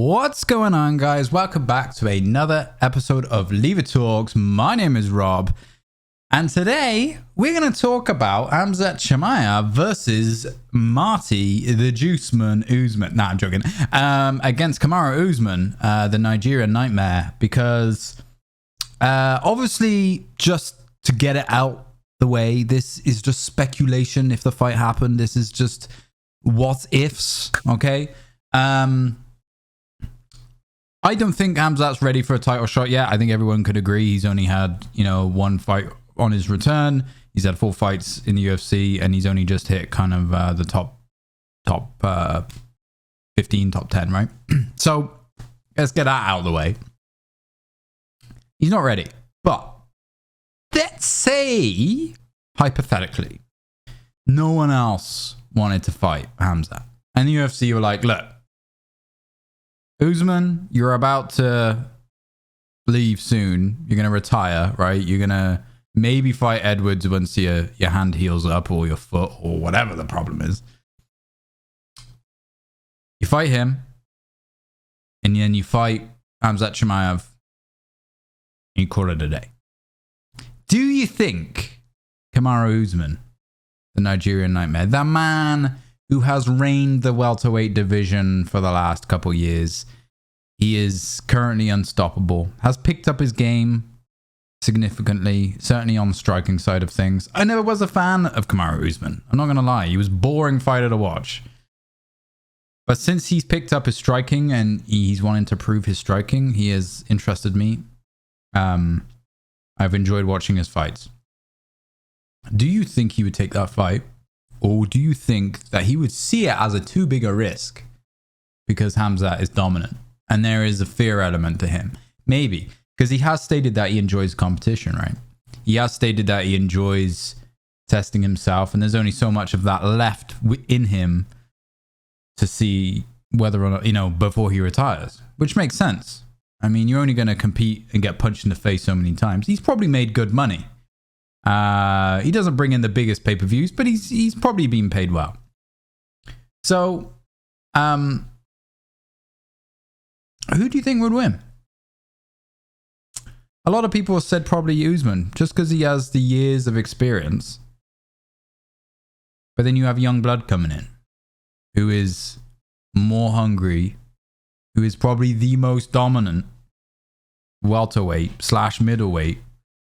What's going on, guys? Welcome back to another episode of Leave It Talks. My name is Rob, and today we're going to talk about Khamzat Chimaev versus Marty the Juiceman Usman. Nah, I'm joking. Against Kamaru Usman, the Nigerian Nightmare, because obviously, just to get it out the way, this is just speculation. If the fight happened, this is just what ifs. Okay. I don't think Khamzat's ready for a title shot yet. I think everyone could agree he's only had, one fight on his return. He's had 4 fights in the UFC, and he's only just hit kind of the top 15, top 10, right? So let's get that out of the way. He's not ready. But let's say, hypothetically, no one else wanted to fight Khamzat. And the UFC were like, look, Usman, you're about to leave soon. You're going to retire, right? You're going to maybe fight Edwards once your hand heals up, or your foot, or whatever the problem is. You fight him, and then you fight Khamzat Chimaev, and you call it a day. Do you think Kamaru Usman, the Nigerian Nightmare, the man who has reigned the welterweight division for the last couple years, he is currently unstoppable, has picked up his game significantly, certainly on the striking side of things. I never was a fan of Kamaru Usman. I'm not going to lie. He was a boring fighter to watch. But since he's picked up his striking and he's wanting to prove his striking, he has interested me. I've enjoyed watching his fights. Do you think he would take that fight? Or do you think that he would see it as a too big a risk because Khamzat is dominant and there is a fear element to him? Maybe, because he has stated that he enjoys competition, right? He has stated that he enjoys testing himself, and there's only so much of that left in him to see whether or not, before he retires, which makes sense. I mean, you're only going to compete and get punched in the face so many times. He's probably made good money. He doesn't bring in the biggest pay-per-views, but he's probably been paid well. So, who do you think would win? A lot of people said probably Usman, just because he has the years of experience. But then you have young blood coming in, who is more hungry, who is probably the most dominant welterweight / middleweight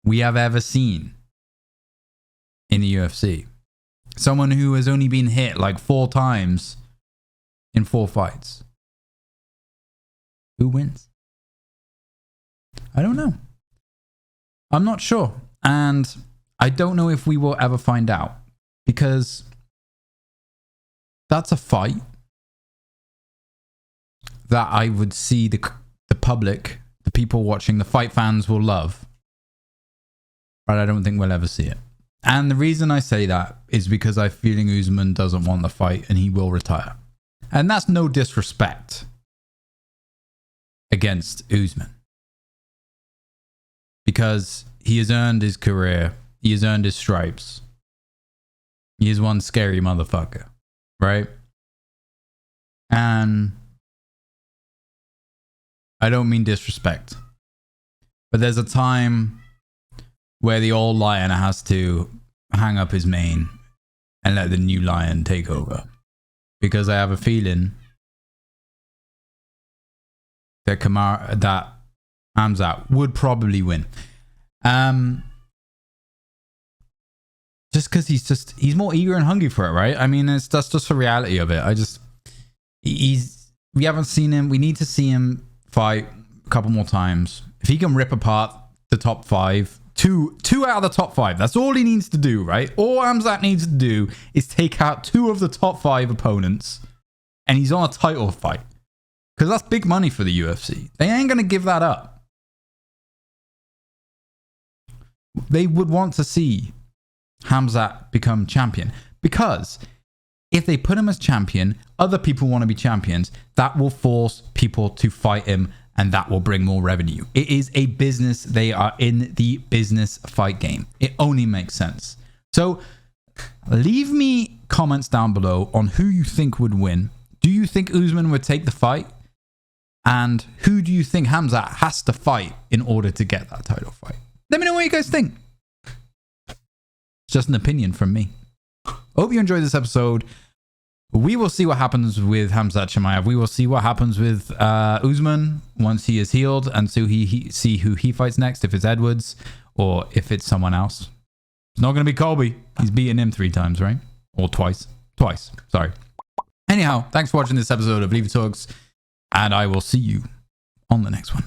we have ever seen in the UFC. Someone who has only been hit like 4 times in 4 fights. Who wins? I don't know. I'm not sure. And I don't know if we will ever find out, because that's a fight that I would see the public, the people watching, the fight fans will love. But I don't think we'll ever see it. And the reason I say that is because I'm feeling Usman doesn't want the fight and he will retire. And that's no disrespect against Usman, because he has earned his career. He has earned his stripes. He is one scary motherfucker, right? And I don't mean disrespect, but there's a time where the old lion has to hang up his mane and let the new lion take over. Because I have a feeling that Khamzat would probably win. Just because he's more eager and hungry for it, right? I mean, that's just the reality of it. We haven't seen him. We need to see him fight a couple more times. If he can rip apart the top 5, two out of the top 5. That's all he needs to do, right? All Khamzat needs to do is take out 2 of the top 5 opponents, and he's on a title fight. Because that's big money for the UFC. They ain't going to give that up. They would want to see Khamzat become champion. Because if they put him as champion, other people want to be champions. That will force people to fight him, and that will bring more revenue. It is a business. They are in the business fight game. It only makes sense. So leave me comments down below on who you think would win. Do you think Usman would take the fight? And who do you think Khamzat has to fight in order to get that title fight? Let me know what you guys think. It's just an opinion from me. Hope you enjoyed this episode. We will see what happens with Khamzat Chimaev. We will see what happens with Usman once he is healed, and so he see who he fights next, if it's Edwards or if it's someone else. It's not going to be Colby. He's beaten him 3 times, right? Or twice. Twice. Sorry. Anyhow, thanks for watching this episode of Leave It Talks, and I will see you on the next one.